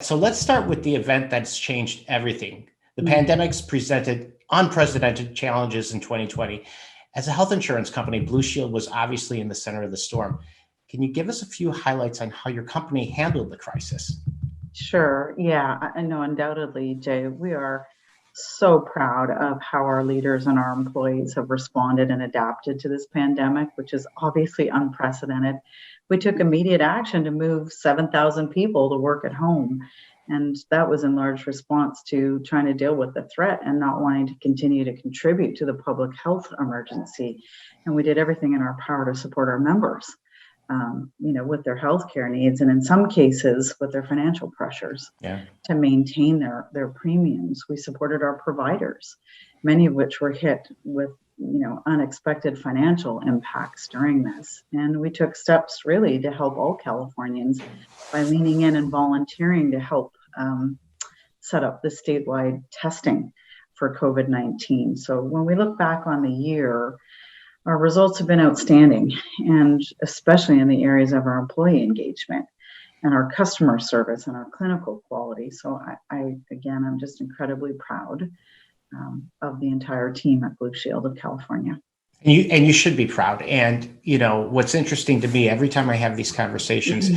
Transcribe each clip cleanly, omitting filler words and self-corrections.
So let's start with the event that's changed everything. The pandemic's presented unprecedented challenges in 2020. As a health insurance company, Blue Shield was obviously in the center of the storm. Can you give us a few highlights on how your company handled the crisis? Sure. Yeah, I know undoubtedly, Jay, we are so proud of how our leaders and our employees have responded and adapted to this pandemic, which is obviously unprecedented. We took immediate action to move 7,000 people to work at home. And that was in large response to trying to deal with the threat and not wanting to continue to contribute to the public health emergency. And we did everything in our power to support our members, with their healthcare needs, and in some cases with their financial pressures Yeah. to maintain their premiums. We supported our providers, many of which were hit with unexpected financial impacts during this. And we took steps really to help all Californians by leaning in and volunteering to help set up the statewide testing for COVID-19. So when we look back on the year, our results have been outstanding, and especially in the areas of our employee engagement and our customer service and our clinical quality. So I'm just incredibly proud of the entire team at Blue Shield of California. And you should be proud. And what's interesting to me every time I have these conversations,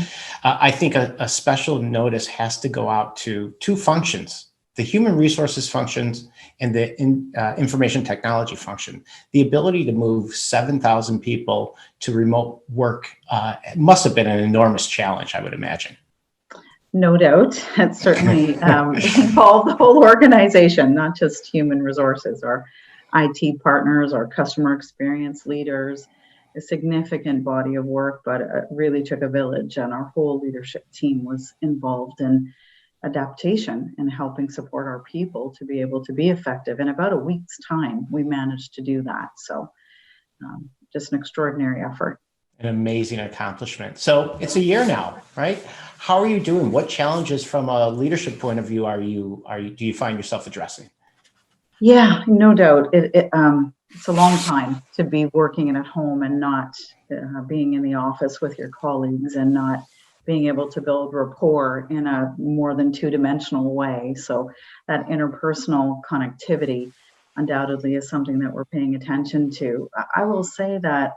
I think a special notice has to go out to two functions: the human resources functions and the information technology function. The ability to move 7,000 people to remote work must have been an enormous challenge, I would imagine. No doubt. It certainly involved the whole organization, not just human resources. Our IT partners, our customer experience leaders, a significant body of work, but it really took a village, and our whole leadership team was involved in adaptation and helping support our people to be able to be effective. In about a week's time, we managed to do that. So just an extraordinary effort. An amazing accomplishment. So it's a year now, right? How are you doing? What challenges from a leadership point of view do you find yourself addressing? Yeah, no doubt. It's a long time to be working at home and not being in the office with your colleagues and not being able to build rapport in a more than two-dimensional way. So that interpersonal connectivity undoubtedly is something that we're paying attention to. I will say that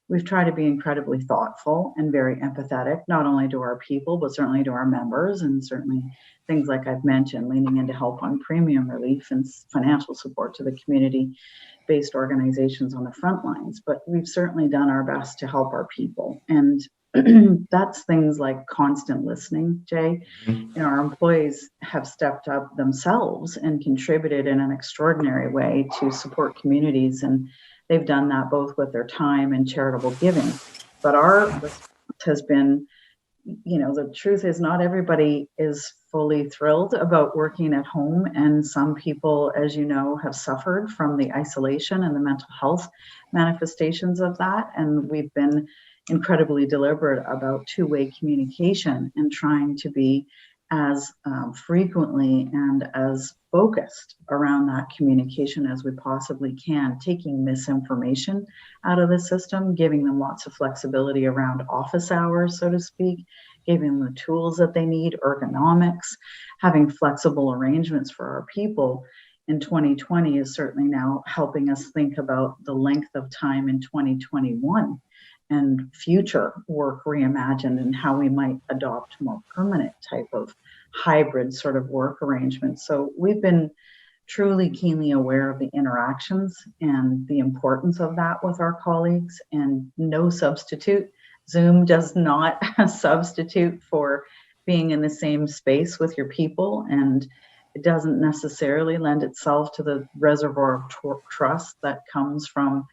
we've tried to be incredibly thoughtful and very empathetic, not only to our people, but certainly to our members, and certainly things like I've mentioned, leaning into help on premium relief and financial support to the community-based organizations on the front lines. But we've certainly done our best to help our people. And that's things like constant listening, Jay. Our employees have stepped up themselves and contributed in an extraordinary way to support communities, and they've done that both with their time and charitable giving. But our response has been, the truth is not everybody is fully thrilled about working at home, and some people, as you know, have suffered from the isolation and the mental health manifestations of that. And we've been incredibly deliberate about two-way communication and trying to be as frequently and as focused around that communication as we possibly can, taking misinformation out of the system, giving them lots of flexibility around office hours, so to speak, giving them the tools that they need, ergonomics, having flexible arrangements for our people. In 2020 is certainly now helping us think about the length of time in 2021 and future work reimagined and how we might adopt more permanent type of hybrid sort of work arrangements. So we've been truly keenly aware of the interactions and the importance of that with our colleagues, and no substitute. Zoom does not substitute for being in the same space with your people, and it doesn't necessarily lend itself to the reservoir of trust that comes from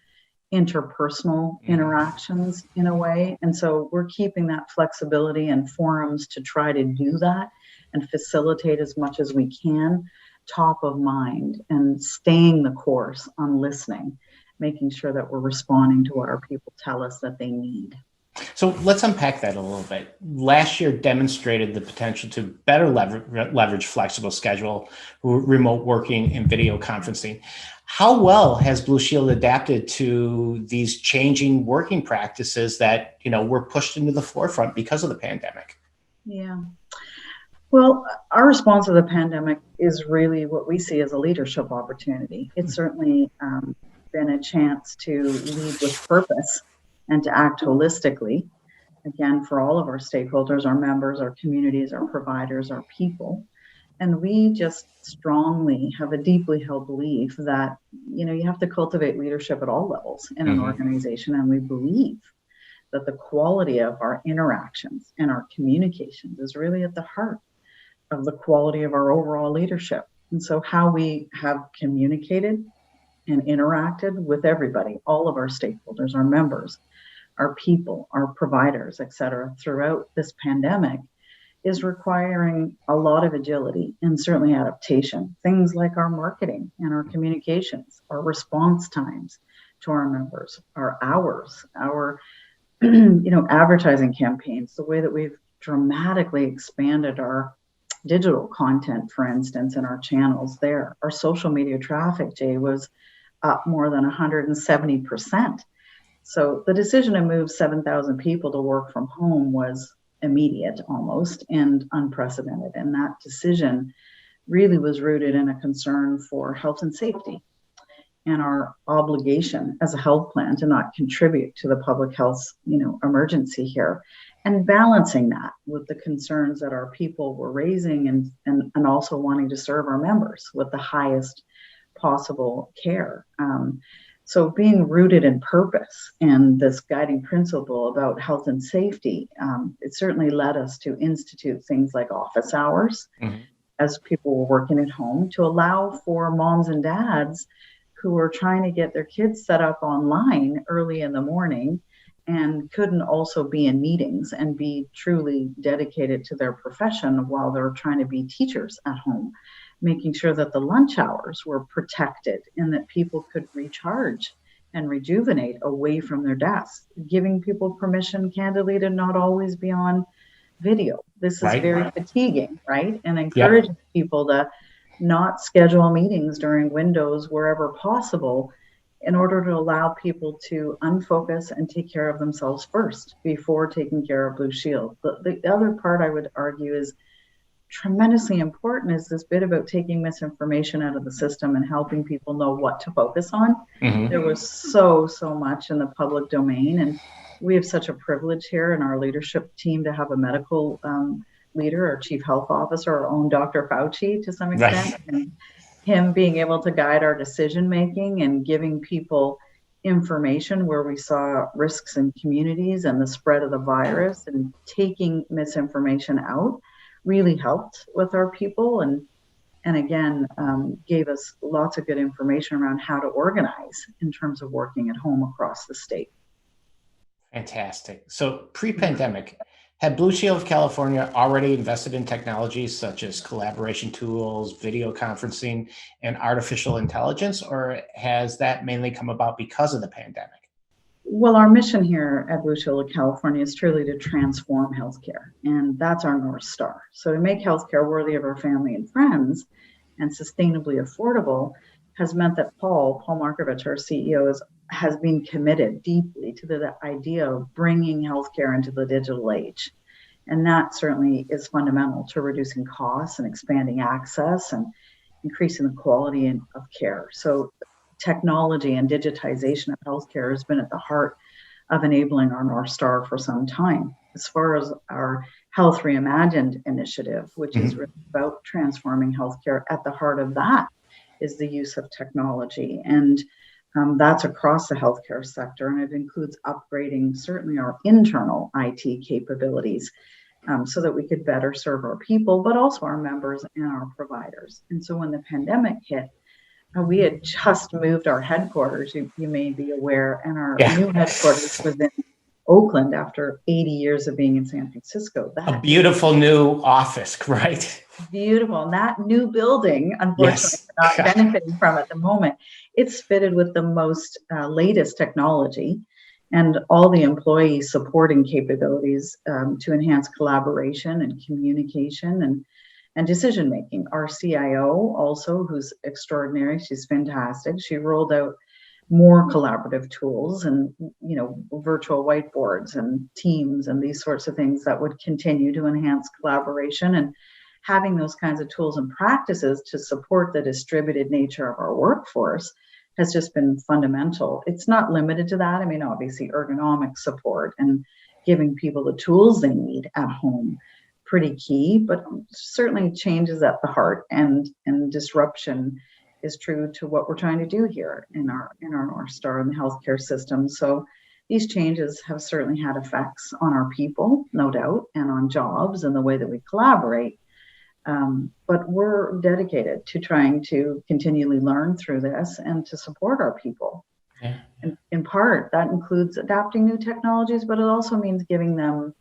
interpersonal interactions in a way. And so we're keeping that flexibility and forums to try to do that and facilitate as much as we can top of mind, and staying the course on listening, making sure that we're responding to what our people tell us that they need. So let's unpack that a little bit. Last year demonstrated the potential to better leverage flexible schedule, remote working, and video conferencing. How well has Blue Shield adapted to these changing working practices that were pushed into the forefront because of the pandemic? Yeah. Well, our response to the pandemic is really what we see as a leadership opportunity. It's certainly been a chance to lead with purpose and to act holistically, again, for all of our stakeholders, our members, our communities, our providers, our people. And we just strongly have a deeply held belief that, you have to cultivate leadership at all levels in an Hmm. organization. And we believe that the quality of our interactions and our communications is really at the heart of the quality of our overall leadership. And so, how we have communicated and interacted with everybody, all of our stakeholders, our members, our people, our providers, et cetera, throughout this pandemic is requiring a lot of agility and certainly adaptation. Things like our marketing and our communications, our response times to our members, our hours, our advertising campaigns, the way that we've dramatically expanded our digital content, for instance, in our channels there. Our social media traffic, Jay, was up more than 170%. So the decision to move 7,000 people to work from home was immediate almost and unprecedented. And that decision really was rooted in a concern for health and safety and our obligation as a health plan to not contribute to the public health, emergency here, and balancing that with the concerns that our people were raising and also wanting to serve our members with the highest possible care. So being rooted in purpose and this guiding principle about health and safety, it certainly led us to institute things like office hours Hmm. as people were working at home to allow for moms and dads who were trying to get their kids set up online early in the morning and couldn't also be in meetings and be truly dedicated to their profession while they're trying to be teachers at home, making sure that the lunch hours were protected and that people could recharge and rejuvenate away from their desks, giving people permission, candidly, to not always be on video. This is Right. very fatiguing, right? And Yep. encouraging people to not schedule meetings during windows wherever possible in order to allow people to unfocus and take care of themselves first before taking care of Blue Shield. The other part I would argue is tremendously important is this bit about taking misinformation out of the system and helping people know what to focus on. There Hmm. was so much in the public domain, and we have such a privilege here in our leadership team to have a medical leader, our chief health officer, our own Dr. Fauci to some extent, Right. and him being able to guide our decision making and giving people information where we saw risks in communities and the spread of the virus and taking misinformation out really helped with our people and again gave us lots of good information around how to organize in terms of working at home across the state. Fantastic. So pre-pandemic, had Blue Shield of California already invested in technologies such as collaboration tools, video conferencing, and artificial intelligence, or has that mainly come about because of the pandemic? Well, our mission here at Blue Shield of California is truly to transform healthcare, and that's our North Star. So, to make healthcare worthy of our family and friends and sustainably affordable has meant that Paul Markovich, our CEO, has been committed deeply to the idea of bringing healthcare into the digital age. And that certainly is fundamental to reducing costs and expanding access and increasing the quality of care. So, technology and digitization of healthcare has been at the heart of enabling our North Star for some time. As far as our Health Reimagined initiative, which is Mhm. really about transforming healthcare, at the heart of that is the use of technology. And that's across the healthcare sector, and it includes upgrading certainly our internal IT capabilities so that we could better serve our people, but also our members and our providers. And so when the pandemic hit, we had just moved our headquarters, you may be aware, and our Yeah. new headquarters was in Oakland after 80 years of being in San Francisco. A That new beautiful new office, right? beautiful, and that new building, unfortunately, Yes. we're not benefiting from at the moment. It's fitted with the most latest technology and all the employee supporting capabilities to enhance collaboration and communication and decision making. Our CIO also, who's extraordinary, she's fantastic. She rolled out more collaborative tools and virtual whiteboards and teams and these sorts of things that would continue to enhance collaboration having those kinds of tools and practices to support the distributed nature of our workforce has just been fundamental. It's not limited to that. I mean, obviously ergonomic support and giving people the tools they need at home, pretty key, but certainly changes at the heart, and disruption is true to what we're trying to do here in our North Star in the healthcare system. So these changes have certainly had effects on our people, no doubt, and on jobs and the way that we collaborate. But we're dedicated to trying to continually learn through this and to support our people. Yeah. And in part, that includes adapting new technologies, but it also means giving them,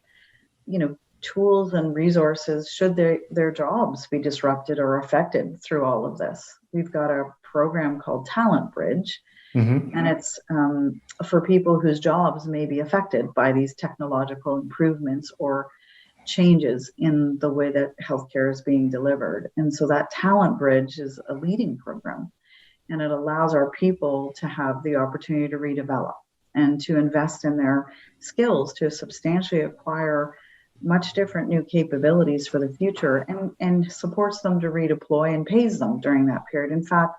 tools and resources should their jobs be disrupted or affected through all of this. We've got a program called Talent Bridge, and it's for people whose jobs may be affected by these technological improvements or changes in the way that healthcare is being delivered. And so that Talent Bridge is a leading program, and it allows our people to have the opportunity to redevelop and to invest in their skills to substantially acquire much different new capabilities for the future, and supports them to redeploy and pays them during that period. In fact,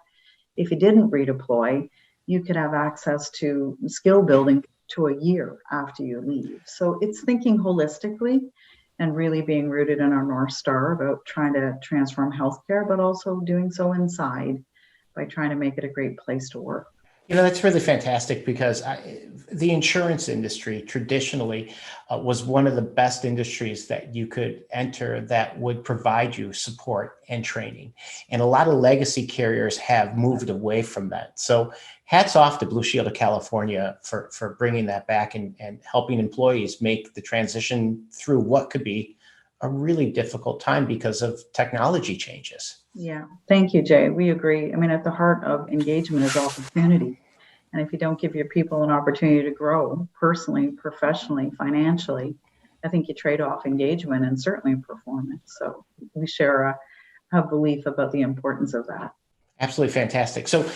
if you didn't redeploy, you could have access to skill building to a year after you leave. So it's thinking holistically and really being rooted in our North Star about trying to transform healthcare, but also doing so inside by trying to make it a great place to work. That's really fantastic, because the insurance industry traditionally was one of the best industries that you could enter that would provide you support and training. And a lot of legacy carriers have moved away from that. So hats off to Blue Shield of California for bringing that back and helping employees make the transition through what could be a really difficult time because of technology changes. Yeah, thank you, Jay. We agree. I mean, at the heart of engagement is opportunity. And if you don't give your people an opportunity to grow personally, professionally, financially, I think you trade off engagement and certainly performance. So we share a belief about the importance of that. Absolutely fantastic. So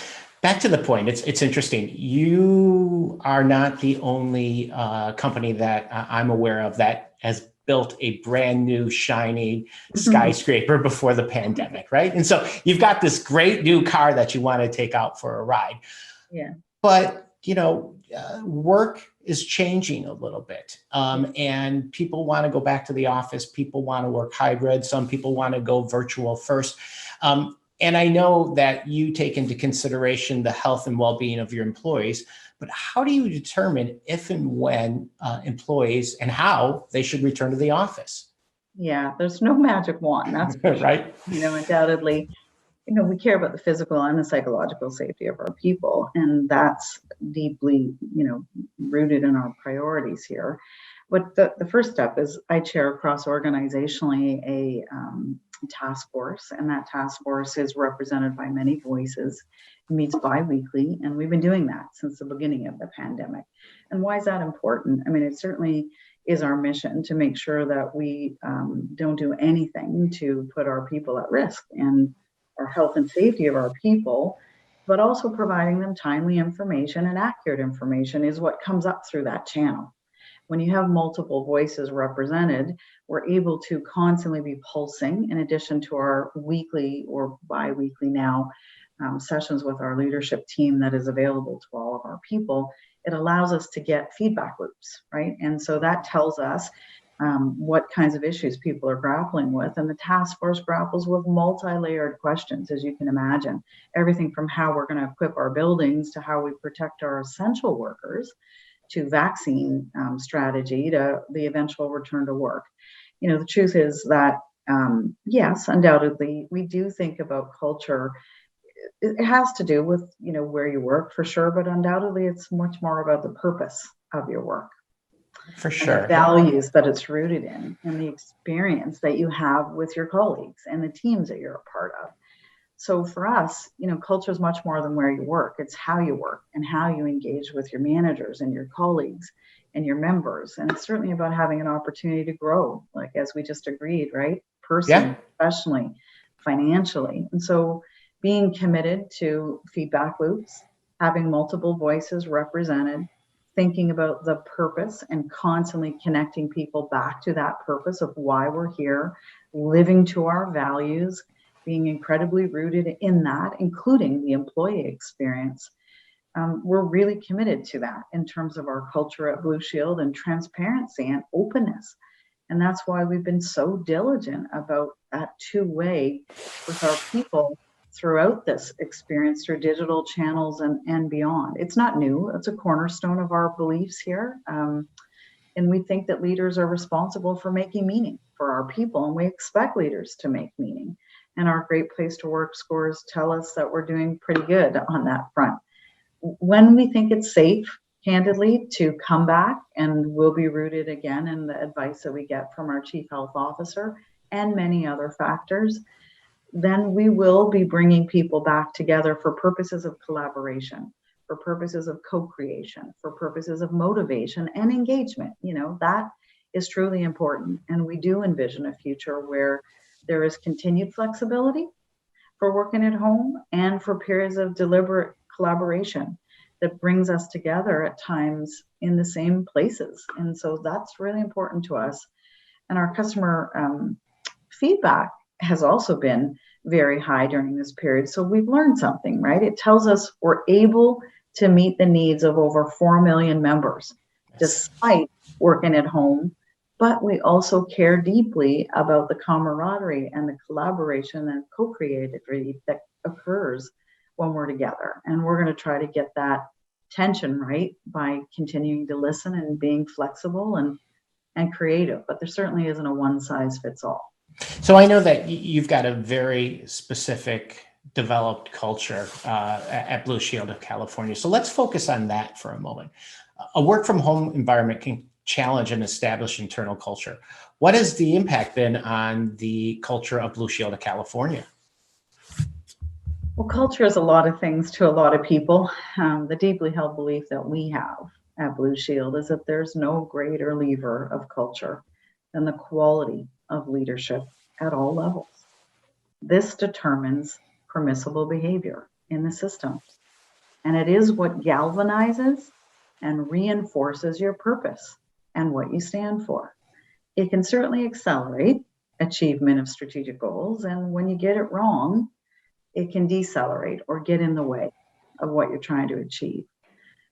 back to the point, it's interesting. You are not the only company that I'm aware of that has built a brand new shiny skyscraper before the pandemic, right? And so you've got this great new car that you want to take out for a ride. Yeah. But, work is changing a little bit. And people want to go back to the office. People want to work hybrid. Some people want to go virtual first. And I know that you take into consideration the health and well-being of your employees, but how do you determine if and when employees and how they should return to the office? Yeah, there's no magic wand. That's for sure. Right. Undoubtedly, we care about the physical and the psychological safety of our people, and that's deeply, rooted in our priorities here. But the first step is I chair cross-organizationally a task force, and that task force is represented by many voices. It meets bi-weekly, and we've been doing that since the beginning of the pandemic. And why is that important? I mean, it certainly is our mission to make sure that we don't do anything to put our people at risk and our health and safety of our people, but also providing them timely information and accurate information is what comes up through that channel. When you have multiple voices represented, we're able to constantly be pulsing, in addition to our weekly or bi-weekly now sessions with our leadership team that is available to all of our people. It allows us to get feedback loops, right? And so that tells us what kinds of issues people are grappling with. And the task force grapples with multi-layered questions, as you can imagine. Everything from how we're going to equip our buildings to how we protect our essential workers, to vaccine strategy, to the eventual return to work. The truth is that, yes, undoubtedly, we do think about culture. It has to do with, where you work for sure, but undoubtedly it's much more about the purpose of your work. For sure. And the values that it's rooted in, and the experience that you have with your colleagues and the teams that you're a part of. So for us, culture is much more than where you work. It's how you work and how you engage with your managers and your colleagues and your members. And it's certainly about having an opportunity to grow, like as we just agreed, right? Personally, professionally, financially. And so being committed to feedback loops, having multiple voices represented, thinking about the purpose and constantly connecting people back to that purpose of why we're here, living to our values, being incredibly rooted in that, including the employee experience. We're really committed to that in terms of our culture at Blue Shield and transparency and openness. And that's why we've been so diligent about that two-way with our people throughout this experience through digital channels and beyond. It's not new. It's a cornerstone of our beliefs here. And we think that leaders are responsible for making meaning for our people, and we expect leaders to make meaning. And our Great Place to Work scores tell us that we're doing pretty good on that front. When we think it's safe, candidly, to come back, and we'll be rooted again in the advice that we get from our Chief Health Officer and many other factors, then we will be bringing people back together for purposes of collaboration, for purposes of co-creation, for purposes of motivation and engagement. That is truly important. And we do envision a future where there is continued flexibility for working at home and for periods of deliberate collaboration that brings us together at times in the same places. And so that's really important to us. And our customer feedback has also been very high during this period. So we've learned something, right? It tells us we're able to meet the needs of over 4 million members, despite working at home. But we also care deeply about the camaraderie and the collaboration and co-creativity that occurs when we're together. And we're going to try to get that tension right by continuing to listen and being flexible and creative. But there certainly isn't a one size fits all. So I know that you've got a very specific developed culture at Blue Shield of California. So let's focus on that for a moment. A work from home environment can challenge and establish internal culture. What has the impact been on the culture of Blue Shield of California? Well, culture is a lot of things to a lot of people. The deeply held belief that we have at Blue Shield is that there's no greater lever of culture than the quality of leadership at all levels. This determines permissible behavior in the system, and it is what galvanizes and reinforces your purpose and what you stand for. It can certainly accelerate achievement of strategic goals, and when you get it wrong, it can decelerate or get in the way of what you're trying to achieve.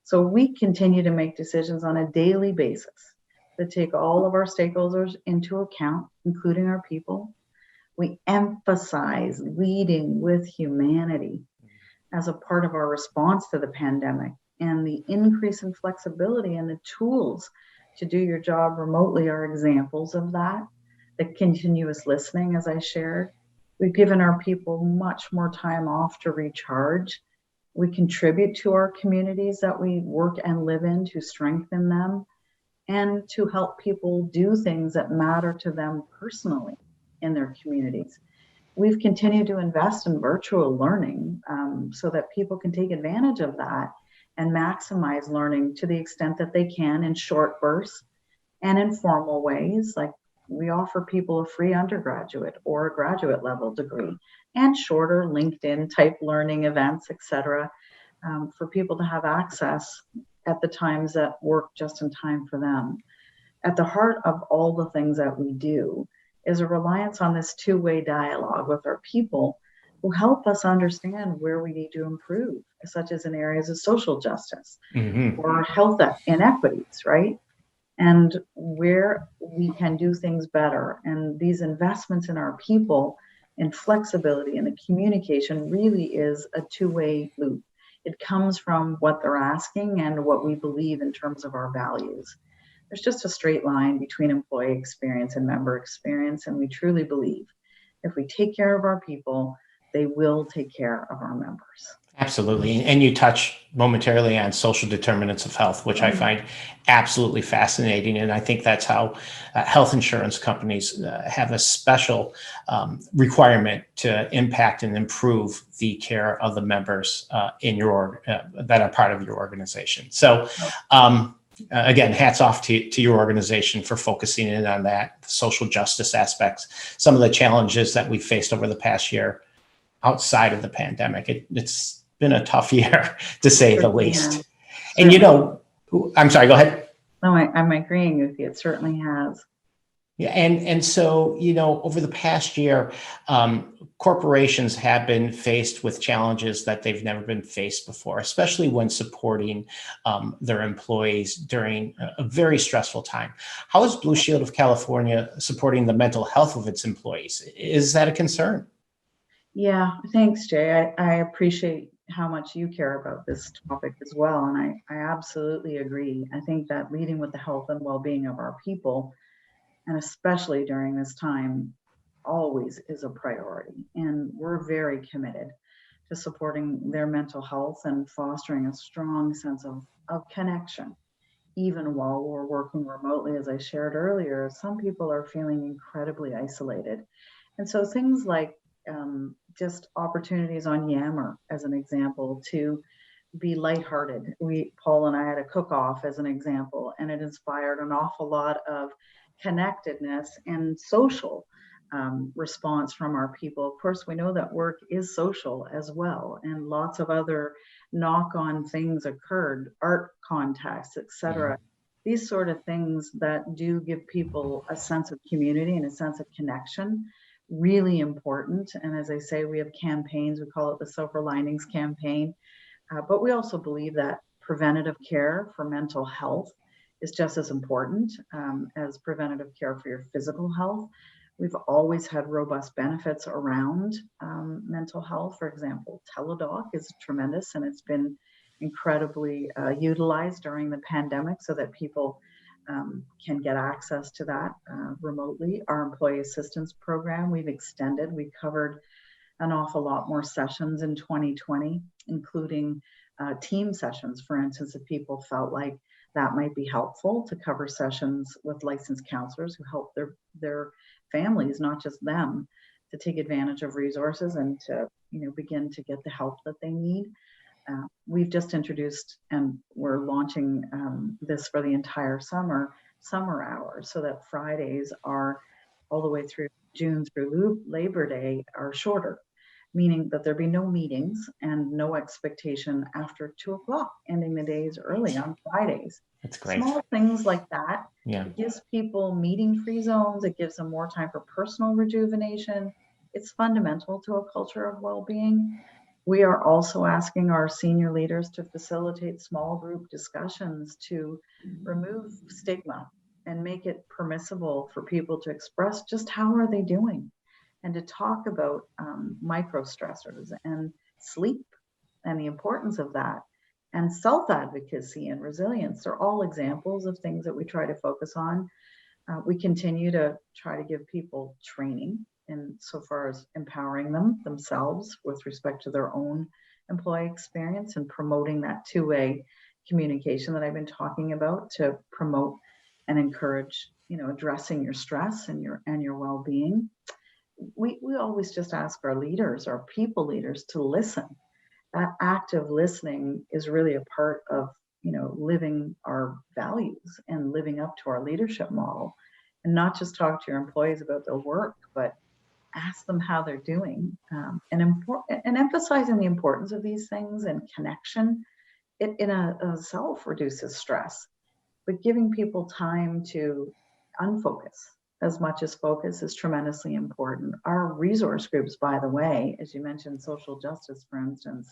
So we continue to make decisions on a daily basis that take all of our stakeholders into account, including our people. We emphasize leading with humanity as a part of our response to the pandemic, and the increase in flexibility and the tools to do your job remotely are examples of that. The continuous listening, as I shared. We've given our people much more time off to recharge. We contribute to our communities that we work and live in to strengthen them and to help people do things that matter to them personally in their communities. We've continued to invest in virtual learning so that people can take advantage of that and maximize learning to the extent that they can in short bursts and in formal ways, like we offer people a free undergraduate or a graduate level degree and shorter LinkedIn type learning events, etc., for people to have access at the times that work just in time for them. At the heart of all the things that we do is a reliance on this two-way dialogue with our people who help us understand where we need to improve, such as in areas of social justice or health inequities, right? And where we can do things better. And these investments in our people and flexibility and the communication really is a two-way loop. It comes from what they're asking and what we believe in terms of our values. There's just a straight line between employee experience and member experience. And we truly believe if we take care of our people, they will take care of our members. Absolutely. And you touched momentarily on social determinants of health, which I find absolutely fascinating. And I think that's how health insurance companies have a special requirement to impact and improve the care of the members in your that are part of your organization. So again, hats off to your organization for focusing in on that, the social justice aspects, some of the challenges that we faced over the past year outside of the pandemic. It's been a tough year, to say the least. And I'm sorry, go ahead. No, I'm agreeing with you. It certainly has. Yeah, and so, over the past year, corporations have been faced with challenges that they've never been faced before, especially when supporting their employees during a very stressful time. How is Blue Shield of California supporting the mental health of its employees? Is that a concern? Yeah, thanks, Jay. I appreciate how much you care about this topic as well. And I absolutely agree. I think that leading with the health and well-being of our people, and especially during this time, always is a priority. And we're very committed to supporting their mental health and fostering a strong sense of connection. Even while we're working remotely, as I shared earlier, some people are feeling incredibly isolated. And so things like just opportunities on Yammer, as an example, to be lighthearted. Paul and I had a cook-off as an example, and it inspired an awful lot of connectedness and social response from our people. Of course, we know that work is social as well, and lots of other knock-on things occurred, art contests, etc. These sort of things that do give people a sense of community and a sense of connection, really important. And as I say, we have campaigns, we call it the Silver Linings Campaign, but we also believe that preventative care for mental health is just as important as preventative care for your physical health. We've always had robust benefits around mental health. For example, Teledoc is tremendous, and it's been incredibly utilized during the pandemic so that people can get access to that remotely. Our employee assistance program, we've extended. We covered an awful lot more sessions in 2020, including team sessions. For instance, if people felt like that might be helpful, to cover sessions with licensed counselors who help their families, not just them, to take advantage of resources and to begin to get the help that they need. We've just introduced, and we're launching this for the entire summer hours, so that Fridays are all the way through June through Labor Day are shorter, meaning that there be no meetings and no expectation after 2 o'clock, ending the days early on Fridays. That's great. Small things like that. Yeah. It gives people meeting-free zones. It gives them more time for personal rejuvenation. It's fundamental to a culture of well-being. We are also asking our senior leaders to facilitate small group discussions to remove stigma and make it permissible for people to express just how are they doing, and to talk about micro stressors and sleep and the importance of that, and self-advocacy and resilience. They're all examples of things that we try to focus on. We continue to try to give people training in so far as empowering themselves with respect to their own employee experience and promoting that two-way communication that I've been talking about, to promote and encourage, addressing your stress and your well-being. We always just ask our leaders, our people leaders, to listen. That active listening is really a part of living our values and living up to our leadership model, and not just talk to your employees about their work, but ask them how they're doing, and emphasizing the importance of these things and connection. It in a self reduces stress, but giving people time to unfocus as much as focus is tremendously important. Our resource groups, by the way, as you mentioned, social justice, for instance,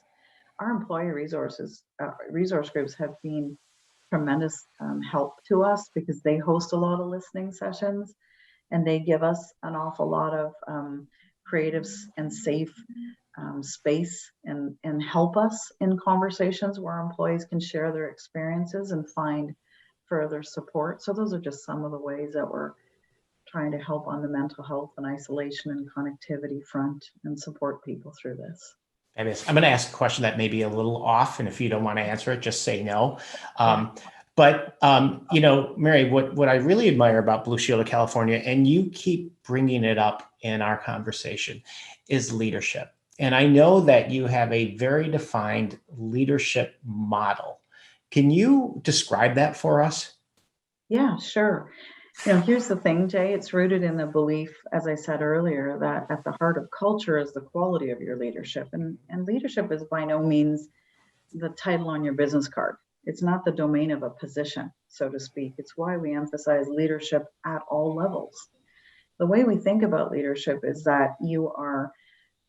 our employee resource groups have been tremendous help to us, because they host a lot of listening sessions, and they give us an awful lot of creative and safe space, and help us in conversations where employees can share their experiences and find further support. So those are just some of the ways that we're trying to help on the mental health and isolation and connectivity front and support people through this. I'm going to ask a question that may be a little off, and if you don't want to answer it, just say no. But Mary, what I really admire about Blue Shield of California, and you keep bringing it up in our conversation, is leadership. And I know that you have a very defined leadership model. Can you describe that for us? Yeah, sure. Here's the thing, Jay, it's rooted in the belief, as I said earlier, that at the heart of culture is the quality of your leadership. And leadership is by no means the title on your business card. It's not the domain of a position, so to speak. It's why we emphasize leadership at all levels. the way we think about leadership is that you are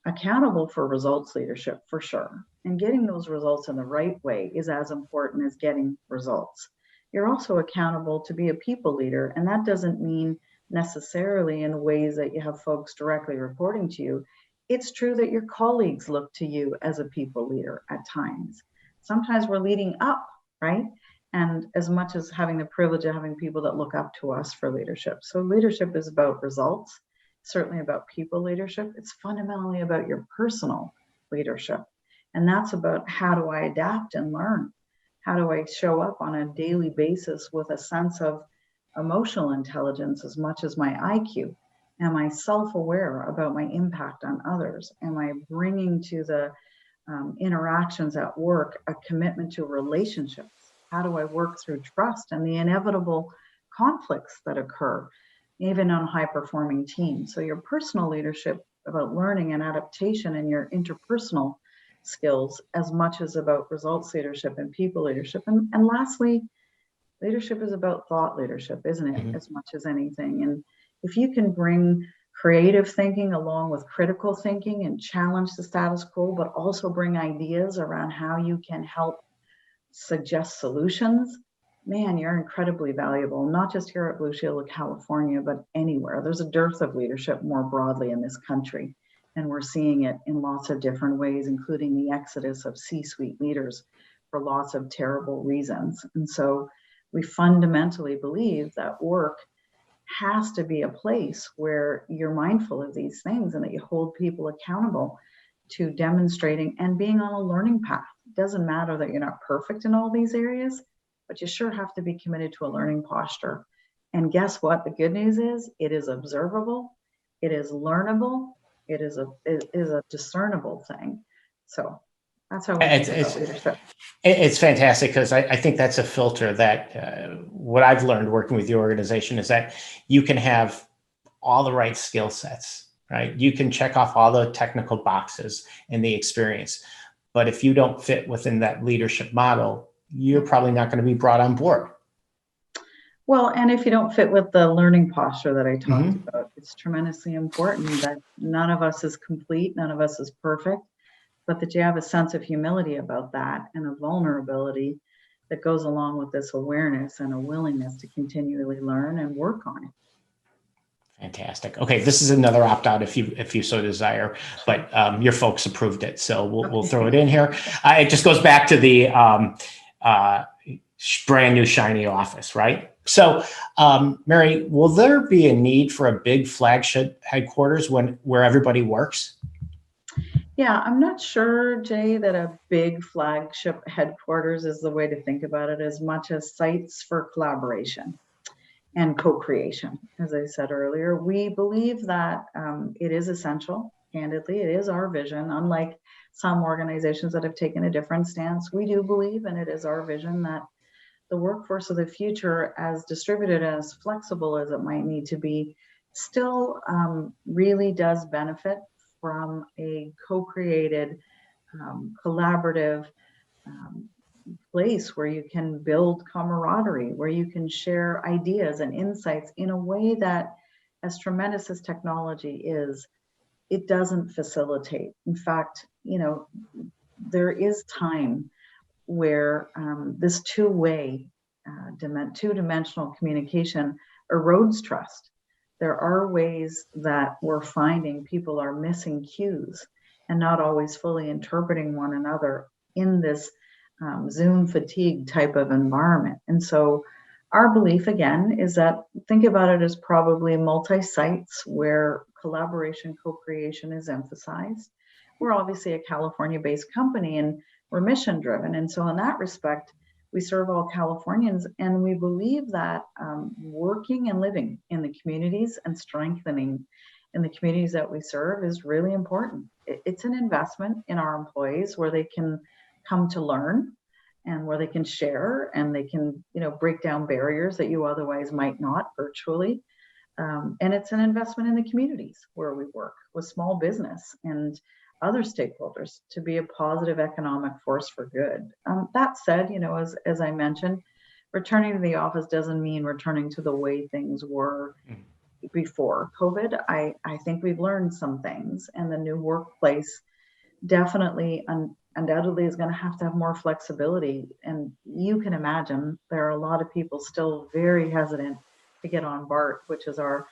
accountable for results leadership for sure. And getting those results in the right way is as important as getting results. You're also accountable to be a people leader. And that doesn't mean necessarily in ways that you have folks directly reporting to you. It's true that your colleagues look to you as a people leader at times. Sometimes we're leading up, right? And as much as having the privilege of having people that look up to us for leadership. So leadership is about results, certainly about people leadership. It's fundamentally about your personal leadership. And that's about how do I adapt and learn? How do I show up on a daily basis with a sense of emotional intelligence as much as my IQ? Am I self-aware about my impact on others? Am I bringing to the interactions at work a commitment to relationships? How do I work through trust and the inevitable conflicts that occur, even on high-performing teams? So your personal leadership about learning and adaptation and your interpersonal skills as much as about results leadership and people leadership. And lastly, leadership is about thought leadership, isn't it? As much as anything. And if you can bring creative thinking along with critical thinking and challenge the status quo, but also bring ideas around how you can help suggest solutions, man, you're incredibly valuable, not just here at Blue Shield of California, but anywhere. There's a dearth of leadership more broadly in this country. And we're seeing it in lots of different ways, including the exodus of C-suite leaders for lots of terrible reasons. And so we fundamentally believe that work has to be a place where you're mindful of these things and that you hold people accountable to demonstrating and being on a learning path. It doesn't matter that you're not perfect in all these areas, but you sure have to be committed to a learning posture. And guess what? The good news is it is observable, it is learnable, it is a discernible thing. So that's how we think about leadership. It's fantastic because I think that's a filter that what I've learned working with the organization is that you can have all the right skill sets, right? You can check off all the technical boxes and the experience. But if you don't fit within that leadership model, you're probably not going to be brought on board. Well, and if you don't fit with the learning posture that I talked about, it's tremendously important that none of us is complete, none of us is perfect, but that you have a sense of humility about that and a vulnerability that goes along with this awareness and a willingness to continually learn and work on it. Fantastic. Okay, this is another opt-out if you so desire, but your folks approved it, so we'll throw it in here. It just goes back to the brand new shiny office, right? So, Mary, will there be a need for a big flagship headquarters where everybody works? Yeah, I'm not sure, Jay, that a big flagship headquarters is the way to think about it as much as sites for collaboration and co-creation. As I said earlier, we believe that it is essential. Candidly, it is our vision. Unlike some organizations that have taken a different stance, we do believe, and it is our vision, that the workforce of the future, as distributed and as flexible as it might need to be, still really does benefit from a co-created, collaborative place where you can build camaraderie, where you can share ideas and insights in a way that, as tremendous as technology is, it doesn't facilitate. In fact, there is time where this two-way, two-dimensional communication erodes trust. There are ways that we're finding people are missing cues and not always fully interpreting one another in this Zoom fatigue type of environment. And so our belief, again, is that think about it as probably multi-sites where collaboration, co-creation is emphasized. We're obviously a California-based company and we're mission-driven. And so in that respect, we serve all Californians, and we believe that working and living in the communities and strengthening in the communities that we serve is really important. It's an investment in our employees where they can come to learn and where they can share and they can, break down barriers that you otherwise might not virtually. And it's an investment in the communities where we work with small business and other stakeholders to be a positive economic force for good. That said, as I mentioned, returning to the office doesn't mean returning to the way things were before COVID. I think we've learned some things, and the new workplace definitely undoubtedly is going to have more flexibility. And you can imagine there are a lot of people still very hesitant to get on BART, which is our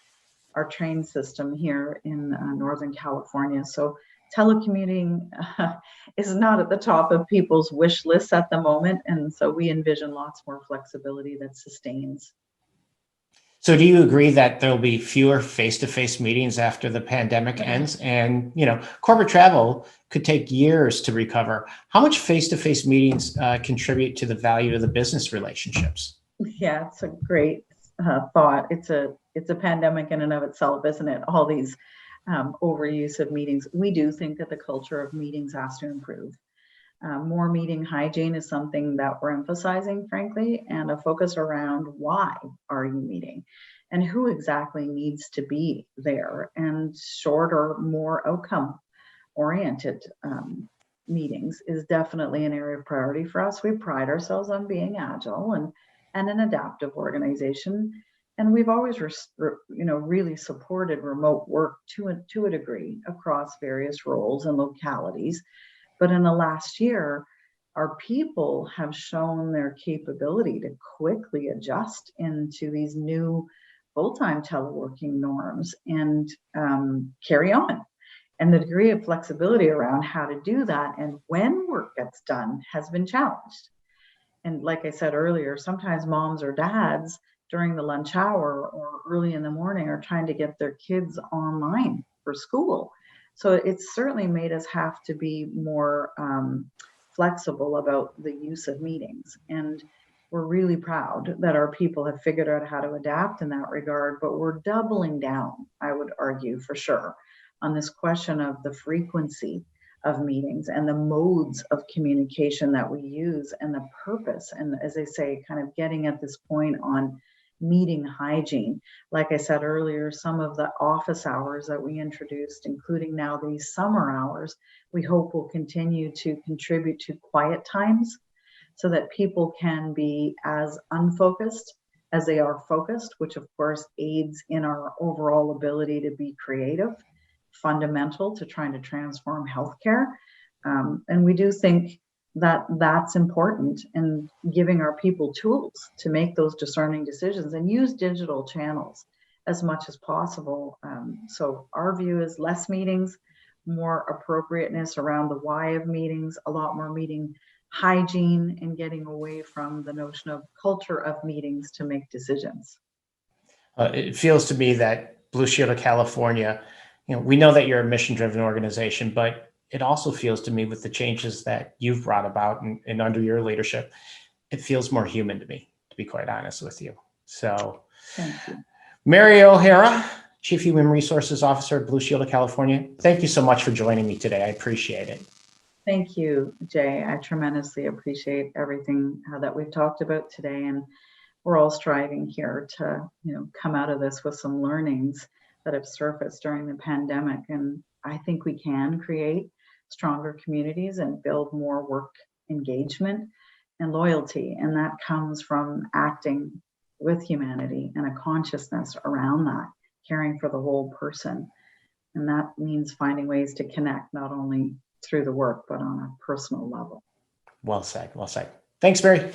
train system here in Northern California. So telecommuting is not at the top of people's wish lists at the moment. And so we envision lots more flexibility that sustains. So do you agree that there'll be fewer face-to-face meetings after the pandemic ends? And, corporate travel could take years to recover. How much face-to-face meetings contribute to the value of the business relationships? Yeah, it's a great thought. It's a pandemic in and of itself, isn't it? All these overuse of meetings. We do think that the culture of meetings has to improve. More meeting hygiene is something that we're emphasizing, frankly, and a focus around why are you meeting and who exactly needs to be there, and shorter, more outcome oriented meetings is definitely an area of priority for us. We pride ourselves on being agile and an adaptive organization. And we've always, really supported remote work to a degree across various roles and localities. But in the last year, our people have shown their capability to quickly adjust into these new full-time teleworking norms and carry on. And the degree of flexibility around how to do that and when work gets done has been challenged. And like I said earlier, sometimes moms or dads during the lunch hour or early in the morning are trying to get their kids online for school. So it's certainly made us have to be more flexible about the use of meetings. And we're really proud that our people have figured out how to adapt in that regard, but we're doubling down, I would argue for sure, on this question of the frequency of meetings and the modes of communication that we use and the purpose. And as I say, kind of getting at this point on meeting hygiene. Like I said earlier, some of the office hours that we introduced, including now these summer hours, we hope will continue to contribute to quiet times so that people can be as unfocused as they are focused, which of course aids in our overall ability to be creative, fundamental to trying to transform healthcare. And we do think that that's important, and giving our people tools to make those discerning decisions and use digital channels as much as possible. So our view is less meetings, more appropriateness around the why of meetings, a lot more meeting hygiene, and getting away from the notion of culture of meetings to make decisions. It feels to me that Blue Shield of California, we know that you're a mission-driven organization, but it also feels to me, with the changes that you've brought about and under your leadership, it feels more human to me, to be quite honest with you. So, Thank you. Mary O'Hara, Chief Human Resources Officer at Blue Shield of California, thank you so much for joining me today. I appreciate it. Thank you, Jay. I tremendously appreciate everything that we've talked about today, and we're all striving here to, come out of this with some learnings that have surfaced during the pandemic. And I think we can create stronger communities and build more work engagement and loyalty. And that comes from acting with humanity and a consciousness around that, caring for the whole person. And that means finding ways to connect, not only through the work, but on a personal level. Well said. Well said. Thanks, Mary.